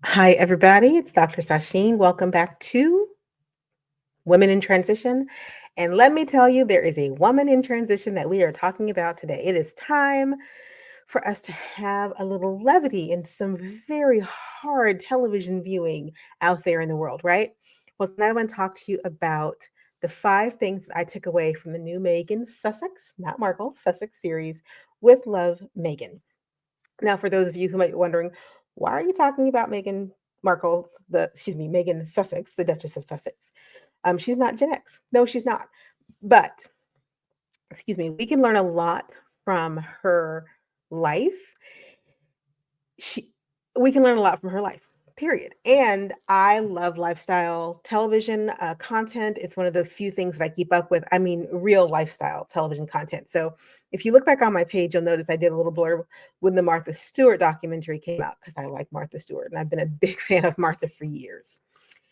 Hi, everybody. It's Dr. Sasheen. Welcome back to Women in Transition. And let me tell you, there is a woman in transition that we are talking about today. It is time for us to have a little levity in some very hard television viewing out there in the world, right? Well, tonight I want to talk to you about the 5 things that I took away from the new Meghan Sussex, not Markle, Sussex series, With Love, Meghan. Now, for those of you who might be wondering, why are you talking about Meghan Markle, Meghan Sussex, the Duchess of Sussex? She's not Gen X. No, she's not. But, we can learn a lot from her life. She, we can learn a lot from her life. Period. And I love lifestyle television content. It's one of the few things that I keep up with. I mean, real lifestyle television content. So if you look back on my page, you'll notice I did a little blurb when the Martha Stewart documentary came out because I like Martha Stewart and I've been a big fan of Martha for years.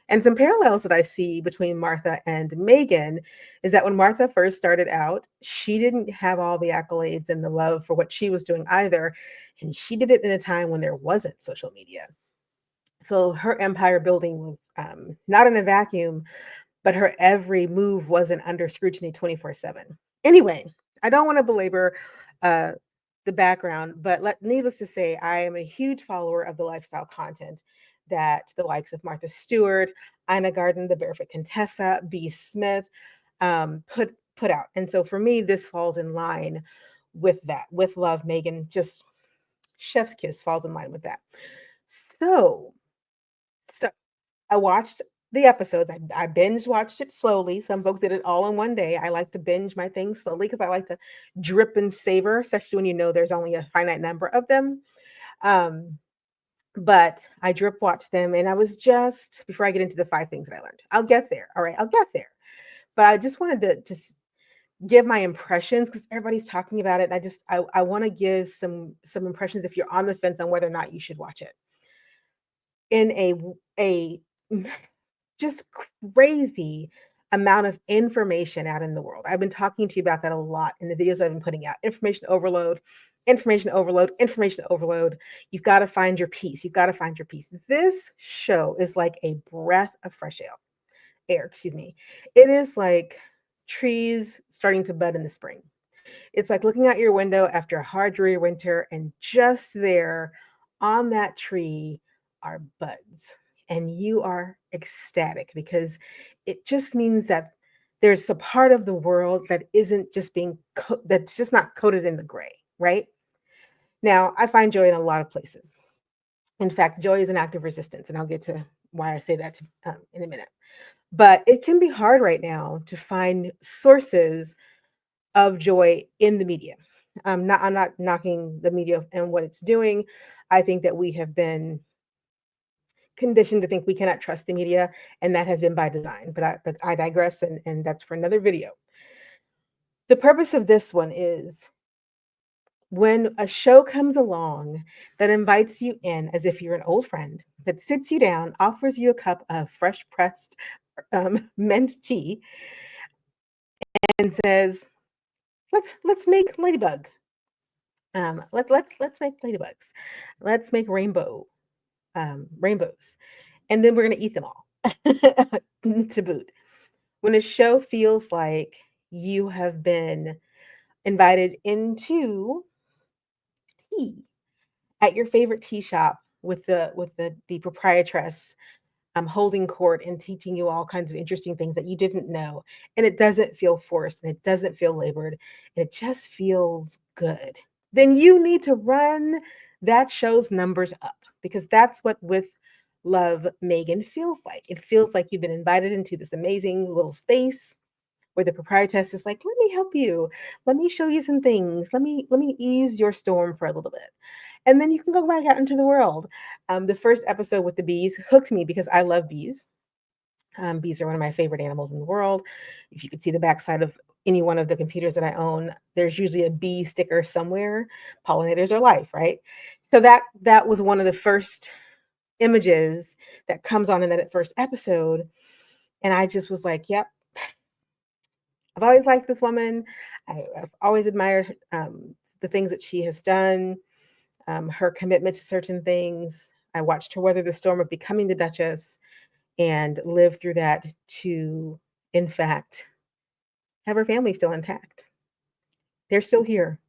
And some parallels that I see between Martha and Megan is that when Martha first started out, she didn't have all the accolades and the love for what she was doing either. And she did it in a time when there wasn't social media. So her empire building was not in a vacuum, but her every move wasn't under scrutiny 24/7. Anyway, I don't want to belabor uh, the background, but needless to say, I am a huge follower of the lifestyle content that the likes of Martha Stewart, Ina Garden, the Barefoot Contessa, B. Smith put out. And so for me, this falls in line with that. With Love, Megan, just chef's kiss falls in line with that. So so I watched the episodes. I binge watched it slowly. Some folks did it all in one day. I like to binge my things slowly because I like to drip and savor, especially when you know there's only a finite number of them. Um, but I drip watched them, and I was just before I get into the 5 things that I learned. I'll get there. All right, I'll get there. But I just wanted to just give my impressions because everybody's talking about it. And I want to give some impressions if you're on the fence on whether or not you should watch it. In a just crazy amount of information out in the world. I've been talking to you about that a lot in the videos I've been putting out. Information overload, information overload, information overload. You've got to find your peace. You've got to find your peace. This show is like a breath of fresh air, excuse me. It is like trees starting to bud in the spring. It's like looking out your window after a hard, dreary winter, and just there on that tree are buds. And you are ecstatic because it just means that there's a part of the world that isn't just that's just not coated in the gray, right? Now, I find joy in a lot of places. In fact, joy is an act of resistance, and I'll get to why I say that in a minute. But it can be hard right now to find sources of joy in the media. I'm not knocking the media and what it's doing. I think that we have been conditioned to think we cannot trust the media, and that has been by design. But I digress, and that's for another video. The purpose of this one is when a show comes along that invites you in as if you're an old friend, that sits you down, offers you a cup of fresh pressed mint tea, and says, let's make ladybug. Let's make ladybugs. Let's make rainbows, and then we're gonna eat them all to boot. When a show feels like you have been invited into tea at your favorite tea shop with the proprietress holding court and teaching you all kinds of interesting things that you didn't know, and it doesn't feel forced and it doesn't feel labored, and it just feels good, then you need to run that show's numbers up because that's what With Love Megan feels like. It feels like you've been invited into this amazing little space where the proprietress is like, let me help you. Let me show you some things. Let me ease your storm for a little bit. And then you can go back out into the world. The first episode with the bees hooked me because I love bees. Bees are one of my favorite animals in the world. If you could see the backside of any one of the computers that I own, there's usually a bee sticker somewhere. Pollinators are life, right? So that was one of the first images that comes on in that first episode. And I just was like, yep, I've always liked this woman. I've always admired the things that she has done, her commitment to certain things. I watched her weather the storm of becoming the Duchess and live through that to, in fact, have her family still intact. They're still here.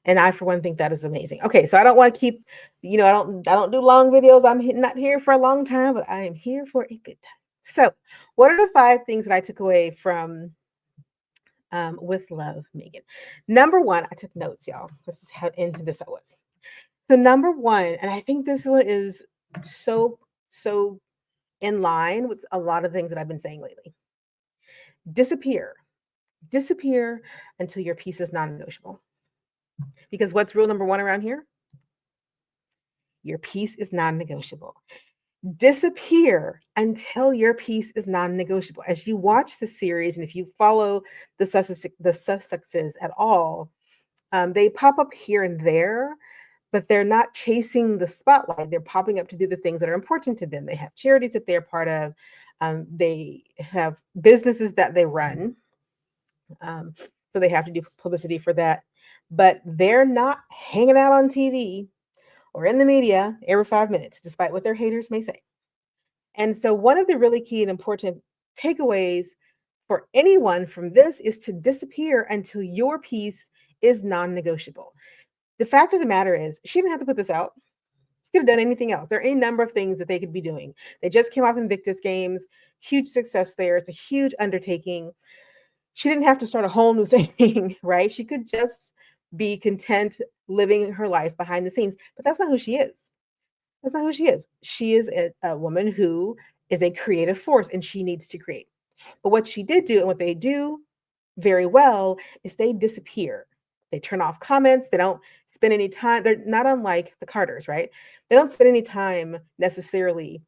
And I, for one, think that is amazing. Okay, so I don't want to keep, I don't do long videos. Not here for a long time, but I am here for a good time. So, what are the 5 things that I took away from with love, Meghan? Number one, I took notes, y'all. This is how into this I was. So, number one, and I think this one is so in line with a lot of things that I've been saying lately. Disappear. Disappear until your peace is non-negotiable. Because what's rule number one around here? Your peace is non-negotiable. Disappear until your peace is non-negotiable. As you watch the series, and if you follow the Sussexes at all, they pop up here and there, but they're not chasing the spotlight. They're popping up to do the things that are important to them. They have charities that they're part of. They have businesses that they run. So they have to do publicity for that. But they're not hanging out on TV or in the media every 5 minutes, despite what their haters may say. And so, one of the really key and important takeaways for anyone from this is to disappear until your peace is non negotiable. The fact of the matter is, she didn't have to put this out. She could have done anything else. There are any number of things that they could be doing. They just came off Invictus Games, huge success there. It's a huge undertaking. She didn't have to start a whole new thing, right? She could just be content living her life behind the scenes, but that's not who she is. That's not who she is. She is a woman who is a creative force and she needs to create. But what she did do and what they do very well is they disappear. They turn off comments. They don't spend any time. They're not unlike the Carters, right? They don't spend any time necessarily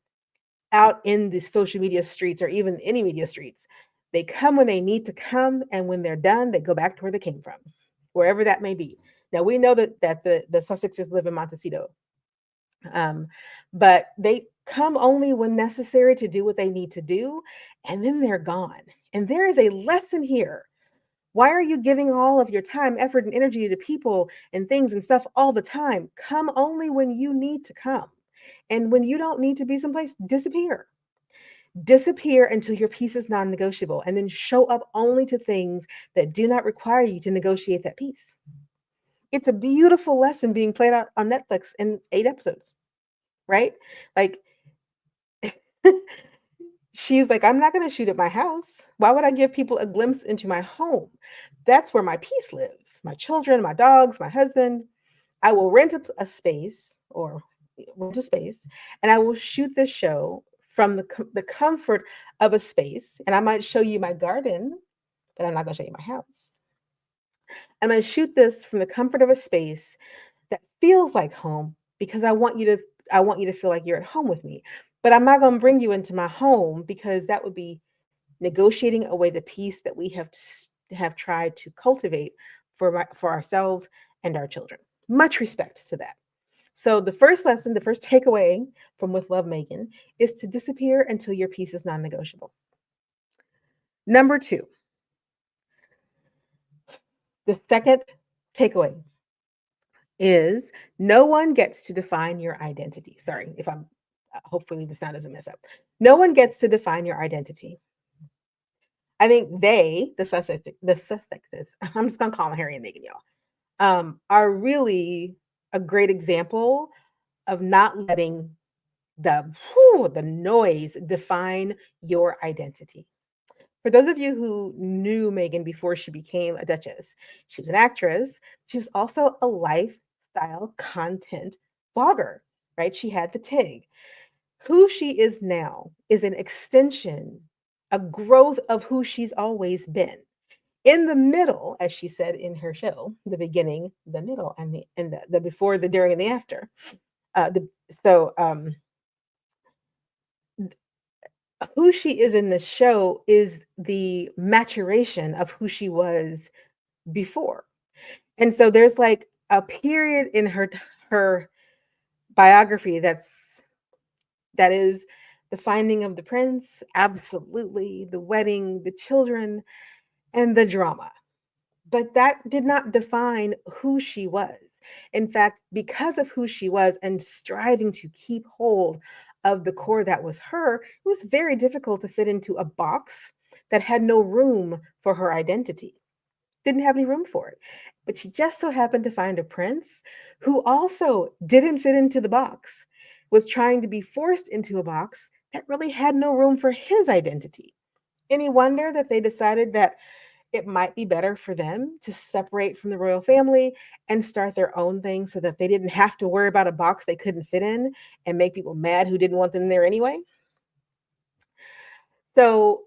out in the social media streets or even any media streets. They come when they need to come, and when they're done, they go back to where they came from, wherever that may be. Now we know that the Sussexes live in Montecito, um, but they come only when necessary to do what they need to do, and then they're gone. And there is a lesson here. Why are you giving all of your time, effort, and energy to people and things and stuff all the time? Come only when you need to come. And when you don't need to be someplace, disappear. Disappear until your peace is non negotiable, and then show up only to things that do not require you to negotiate that peace. It's a beautiful lesson being played out on Netflix in 8 episodes, right? Like, she's like, I'm not going to shoot at my house. Why would I give people a glimpse into my home? That's where my peace lives. My children, my dogs, my husband. I will rent a space or rent a space, and I will shoot this show from the comfort of a space. And I might show you my garden, but I'm not going to show you my house. I'm going to shoot this from the comfort of a space that feels like home because I want you to feel like you're at home with me. But I'm not going to bring you into my home because that would be negotiating away the peace that we have tried to cultivate for ourselves and our children. Much respect to that. So the first lesson, the first takeaway from With Love Meghan is to disappear until your peace is non-negotiable. Number 2, the second takeaway is no one gets to define your identity. Sorry if I'm hopefully the sound doesn't mess up. No one gets to define your identity. I think the Sussexes, I'm just gonna call them Harry and Meghan, y'all, are really a great example of not letting the noise define your identity. For those of you who knew Meghan before she became a duchess, she was an actress. She was also a lifestyle content blogger, right? She had the TIG. Who she is now is an extension, a growth of who she's always been. In the middle, as she said in her show, the beginning, the middle, and the before, the during, and the after. The so Who she is in the show is the maturation of who she was before. And so there's like a period in her biography that is the finding of the prince, absolutely, the wedding, the children, and the drama. But that did not define who she was. In fact, because of who she was and striving to keep hold of the core that was her, it was very difficult to fit into a box that had no room for her identity. Didn't have any room for it. But she just so happened to find a prince who also didn't fit into the box, was trying to be forced into a box that really had no room for his identity. Any wonder that they decided that it might be better for them to separate from the royal family and start their own thing so that they didn't have to worry about a box they couldn't fit in and make people mad who didn't want them there anyway? So,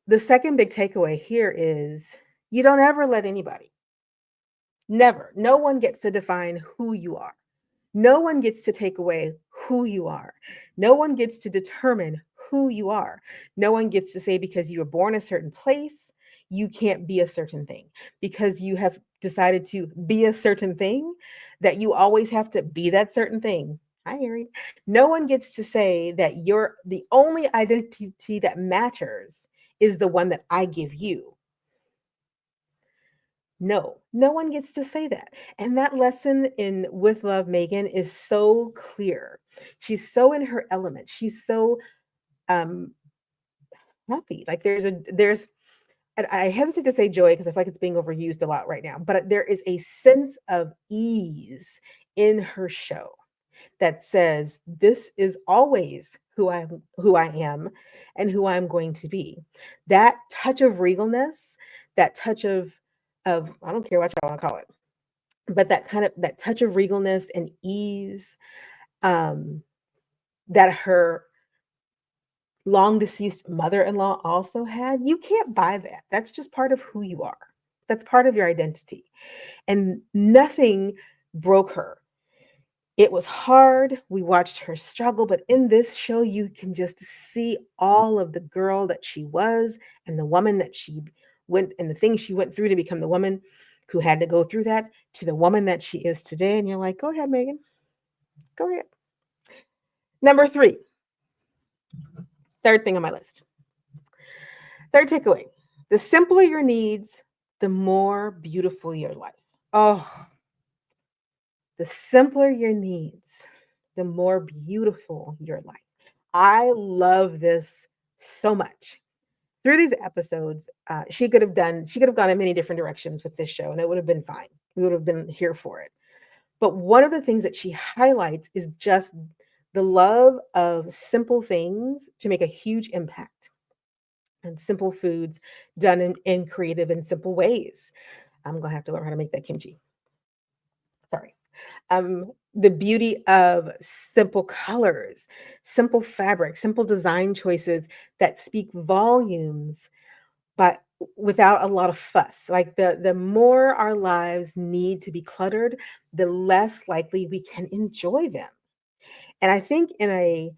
the second big takeaway here is you don't ever let anybody, never, no one gets to define who you are. No one gets to take away who you are. No one gets to determine who you are. No one gets to say because you were born a certain place, you can't be a certain thing. Because you have decided to be a certain thing, that you always have to be that certain thing. Hi, Harry. No one gets to say that you're the only identity that matters is the one that I give you. No, no one gets to say that. And that lesson in With Love, Megan is so clear. She's so in her element. She's so um happy. Like there's and I hesitate to say joy because I feel like it's being overused a lot right now, but there is a sense of ease in her show that says this is always who I am and who I'm going to be. That touch of regalness, that touch of I don't care what y'all want to call it, but that touch of regalness and ease um, that her long deceased mother-in-law also had, you can't buy that. That's just part of who you are. That's part of your identity. And nothing broke her. It was hard. We watched her struggle, but in this show, you can just see all of the girl that she was and the woman that she went and the things she went through to become the woman who had to go through that to the woman that she is today. And you're like, go ahead, Megan. Go ahead. Number three, third thing on my list. Third takeaway, the simpler your needs, the more beautiful your life. Oh, the simpler your needs, the more beautiful your life. I love this so much. Through these episodes, she could have gone in many different directions with this show, and it would have been fine. We would have been here for it. But one of the things that she highlights is just the love of simple things to make a huge impact, and simple foods done in creative and simple ways. I'm gonna have to learn how to make that kimchi. Sorry. The beauty of simple colors, simple fabric, simple design choices that speak volumes, but without a lot of fuss. Like the more our lives need to be cluttered, the less likely we can enjoy them. And I think in a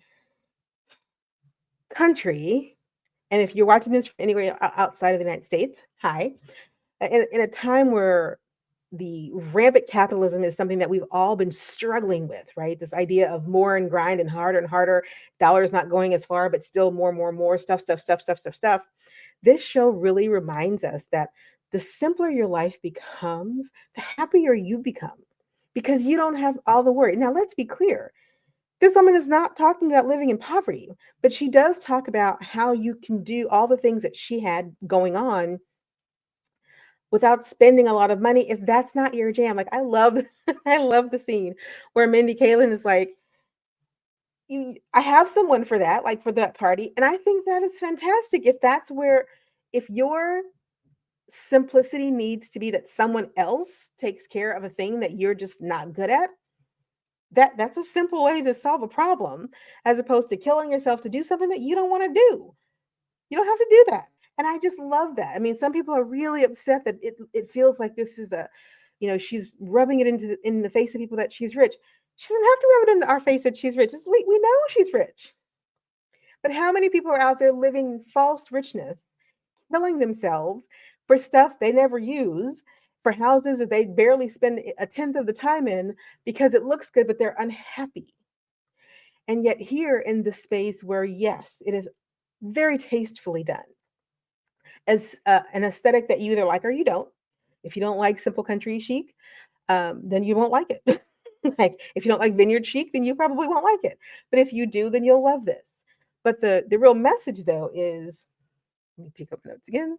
country, and if you're watching this from anywhere outside of the United States, hi, in a time where the rampant capitalism is something that we've all been struggling with, right? This idea of more and grind and harder, dollars not going as far, but still more, stuff. This show really reminds us that the simpler your life becomes, the happier you become because you don't have all the worry. Now, let's be clear. This woman is not talking about living in poverty, but she does talk about how you can do all the things that she had going on without spending a lot of money if that's not your jam. Like I love I love the scene where Mindy Kaling is like, I have someone for that, like for that party. And I think that is fantastic. If that's where if your simplicity needs to be that someone else takes care of a thing that you're just not good at, that's a simple way to solve a problem as opposed to killing yourself to do something that you don't want to do. You don't have to do that. And I just love that. I mean, some people are really upset that it feels like this is she's rubbing it in the face of people that she's rich. She doesn't have to rub it in our face that she's rich. We know she's rich. But how many people are out there living false richness, killing themselves for stuff they never use, for houses that they barely spend a tenth of the time in because it looks good, but they're unhappy. And yet here in the space where, yes, it is very tastefully done as an aesthetic that you either like or you don't. If you don't like simple country chic, then you won't like it. Like if you don't like vineyard chic, then you probably won't like it. But if you do, then you'll love this. But the real message though is, let me pick up notes again.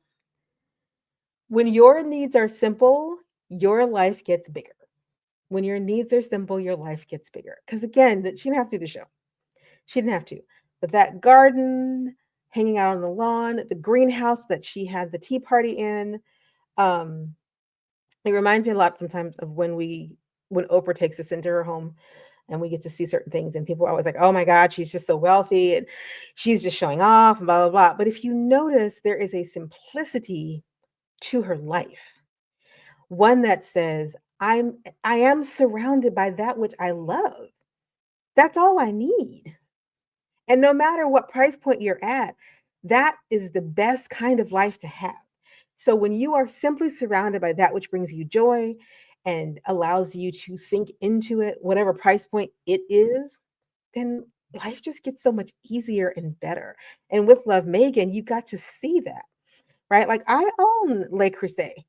When your needs are simple, your life gets bigger. When your needs are simple, your life gets bigger. Because again, that she didn't have to do the show. She didn't have to. But that garden, hanging out on the lawn, the greenhouse that she had the tea party in, um, it reminds me a lot sometimes of when Oprah takes us into her home and we get to see certain things, and people are always like, "Oh my God, she's just so wealthy and she's just showing off," and blah blah blah. But if you notice, there is a simplicity to her life, one that says, I am surrounded by that which I love. That's all I need. And no matter what price point you're at, that is the best kind of life to have. So when you are simply surrounded by that which brings you joy and allows you to sink into it, whatever price point it is, then life just gets so much easier and better. And with Love Megan, you got to see that, right? Like I own Le Creuset.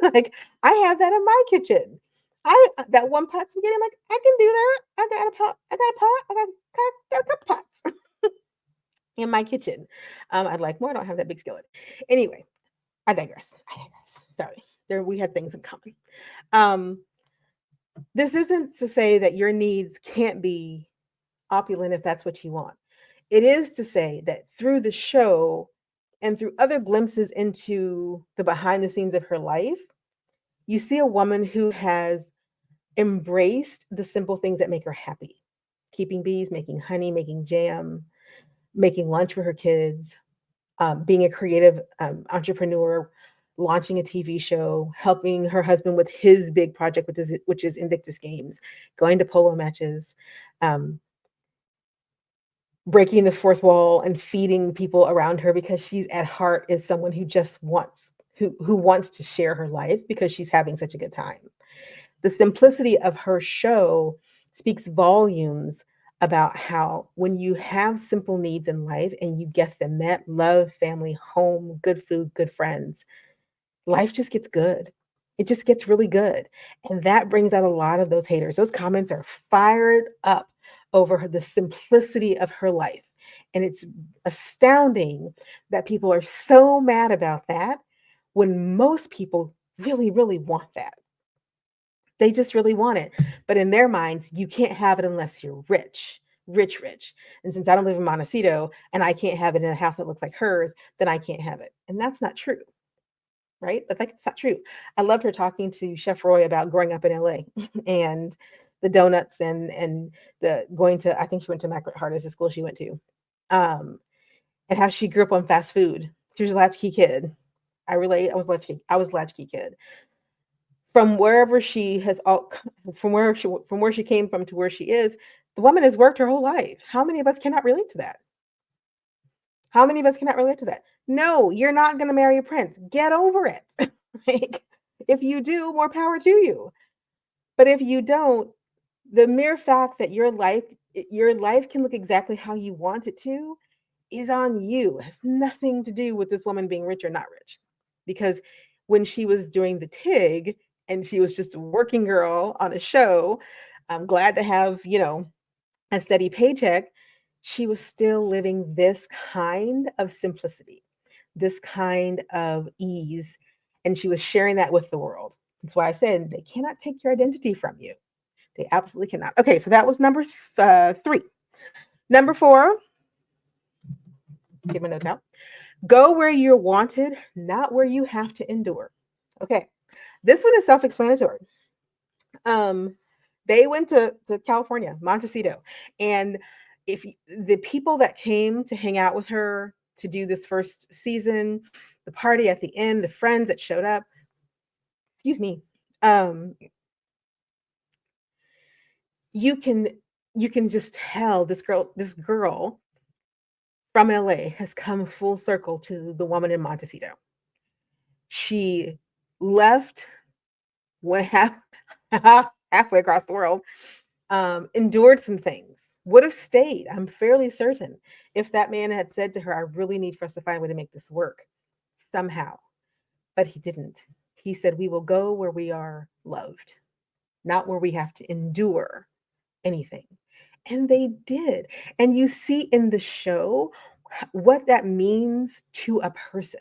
Like I have that in my kitchen. I that one pot spaghetti, I'm like, I can do that. I got a pot, I got a pot, got a couple pots in my kitchen. I'd like more. I don't have that big skillet. Anyway, I digress. I digress. Sorry. There we had things in common. Um, this isn't to say that your needs can't be opulent if that's what you want. It is to say that through the show and through other glimpses into the behind the scenes of her life, you see a woman who has embraced the simple things that make her happy. Keeping bees, making honey, making jam, making lunch for her kids, being a creative entrepreneur, launching a TV show, helping her husband with his big project, which is Invictus Games, going to polo matches, um, breaking the fourth wall and feeding people around her because she's at heart is someone who just wants who wants to share her life because she's having such a good time. The simplicity of her show speaks volumes about how when you have simple needs in life and you get them met, love, family, home, good food, good friends, life just gets good. It just gets really good. And that brings out a lot of those haters. Those comments are fired up over the simplicity of her life. And it's astounding that people are so mad about that when most people really, really want that. They just really want it. But in their minds, you can't have it unless you're rich, rich, rich. And since I don't live in Montecito and I can't have it in a house that looks like hers, then I can't have it. And that's not true, right? That's not true. I loved her talking to Chef Roy about growing up in LA and the donuts and the going to, I think she went to Immaculate Heart as the school she went to. Um, and how she grew up on fast food. She was a latchkey kid. I relate. I was latchkey kid. From wherever she has all from where she came from to where she is, the woman has worked her whole life. How many of us cannot relate to that? How many of us cannot relate to that? No, you're not going to marry a prince. Get over it. Like, if you do, more power to you. But if you don't, the mere fact that your life can look exactly how you want it to is on you. It has nothing to do with this woman being rich or not rich. Because when she was doing the TIG and she was just a working girl on a show, I'm glad to have, a steady paycheck, she was still living this kind of simplicity, this kind of ease. And she was sharing that with the world. That's why I said they cannot take your identity from you. They absolutely cannot. Okay, so that was number three. Number four, get my notes out. Go where you're wanted, not where you have to endure. Okay, this one is self-explanatory. Um, they went to California, Montecito, and the people that came to hang out with her to do this first season, the party at the end, the friends that showed up, excuse me, um, you can you can just tell this girl from LA has come full circle to the woman in Montecito. She left, went halfway across the world, endured some things, would have stayed, I'm fairly certain, if that man had said to her, I really need for us to find a way to make this work somehow. But he didn't. He said, we will go where we are loved. not where we have to endure anything. And they did. And you see in the show what that means to a person.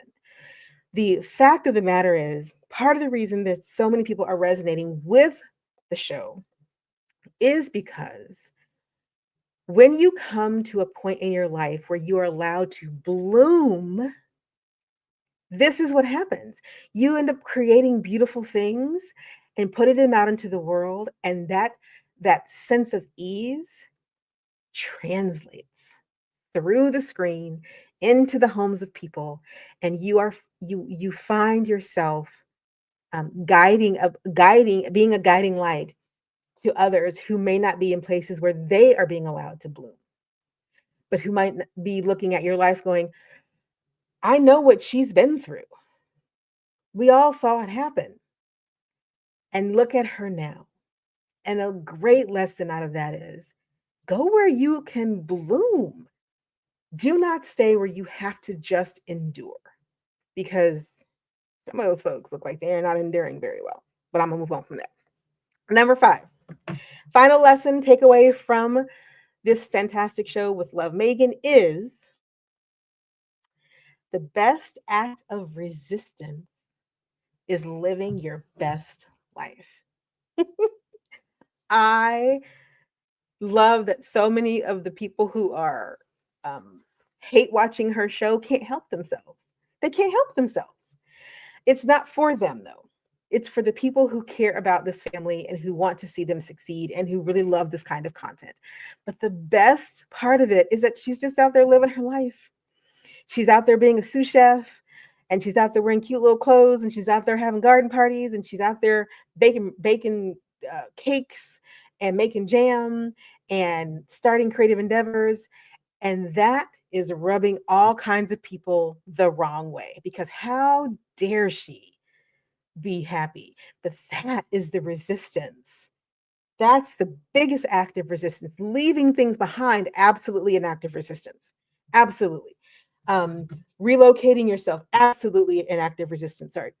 The fact of the matter is, part of the reason that so many people are resonating with the show is because when you come to a point in your life where you are allowed to bloom, this is what happens. You end up creating beautiful things and putting them out into the world, and that sense of ease translates through the screen into the homes of people, and you find yourself being a guiding light to others who may not be in places where they are being allowed to bloom, but who might be looking at your life going, I know what she's been through. We all saw it happen. And look at her now. And a great lesson out of that is go where you can bloom. Do not stay where you have to just endure, because some of those folks look like they're not enduring very well. But I'm going to move on from that. Number 5, final lesson takeaway from this fantastic show with Love Megan is the best act of resistance is living your best life. I love that so many of the people who are um, hate watching her show can't help themselves. They can't help themselves. It's not for them, though. It's for the people who care about this family and who want to see them succeed and who really love this kind of content. But the best part of it is that she's just out there living her life. She's out there being a sous chef, and she's out there wearing cute little clothes, and she's out there having garden parties, and she's out there baking cakes and making jam and starting creative endeavors. And that is rubbing all kinds of people the wrong way, because how dare she be happy? But that is the resistance. That's the biggest act of resistance. Leaving things behind, absolutely an act of resistance. Absolutely. Um, Relocating yourself, absolutely an act of resistance. Sorry,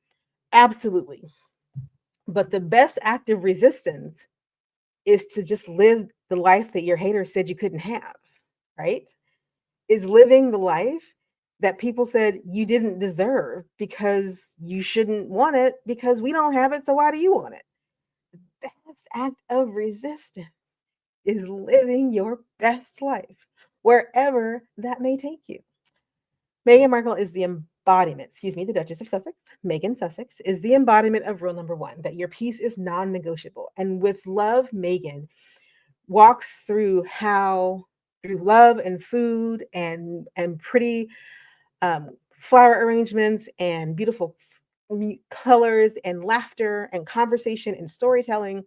absolutely. But the best act of resistance is to just live the life that your haters said you couldn't have, right? Is living the life that people said you didn't deserve because you shouldn't want it because we don't have it. So why do you want it? The best act of resistance is living your best life, wherever that may take you. Meghan Markle is the embodiment, the Duchess of Sussex, Meghan Sussex, is the embodiment of rule number 1, that your peace is non negotiable. And with love, Meghan walks through how, through love and food and pretty flower arrangements and beautiful colors and laughter and conversation and storytelling,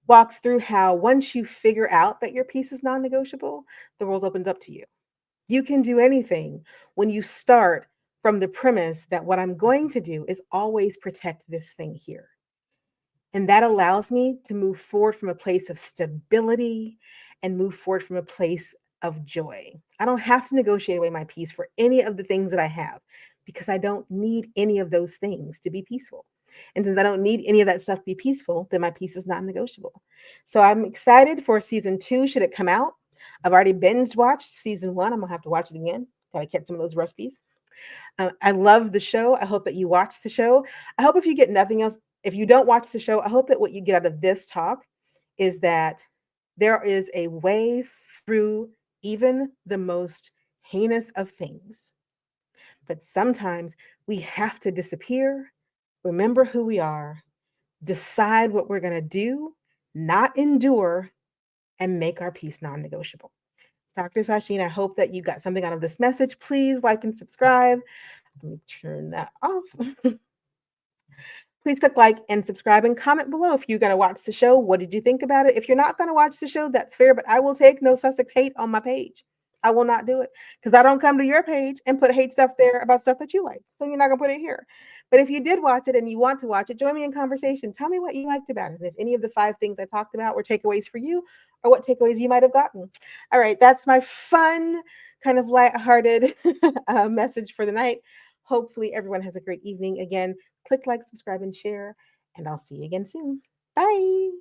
walks through how once you figure out that your piece is non-negotiable, the world opens up to you. You can do anything when you start from the premise that what I'm going to do is always protect this thing here. And that allows me to move forward from a place of stability and move forward from a place of joy. I don't have to negotiate away my peace for any of the things that I have, because I don't need any of those things to be peaceful. And since I don't need any of that stuff to be peaceful, then my peace is not negotiable. So I'm excited for season 2, should it come out. I've already binge watched season 1. I'm going to have to watch it again. Gotta catch some of those recipes. I love the show. I hope that you watch the show. I hope if you get nothing else, if you don't watch the show, I hope that what you get out of this talk is that there is a way through even the most heinous of things. But sometimes we have to disappear, remember who we are, decide what we're going to do, not endure, and make our peace non negotiable. It's Dr. Sasheen. I hope that you got something out of this message. Please like and subscribe. Let me turn that off. Please click like and subscribe and comment below if you're going to watch the show. What did you think about it? If you're not going to watch the show, that's fair, but I will take no Sussex hate on my page. I will not do it, because I don't come to your page and put hate stuff there about stuff that you like. So you're not going to put it here. But if you did watch it and you want to watch it, join me in conversation. Tell me what you liked about it. And if any of the 5 things I talked about were takeaways for you, or what takeaways you might have gotten. All right, that's my fun, kind of lighthearted message for the night. Hopefully everyone has a great evening. Again, click like, subscribe, and share, and I'll see you again soon. Bye.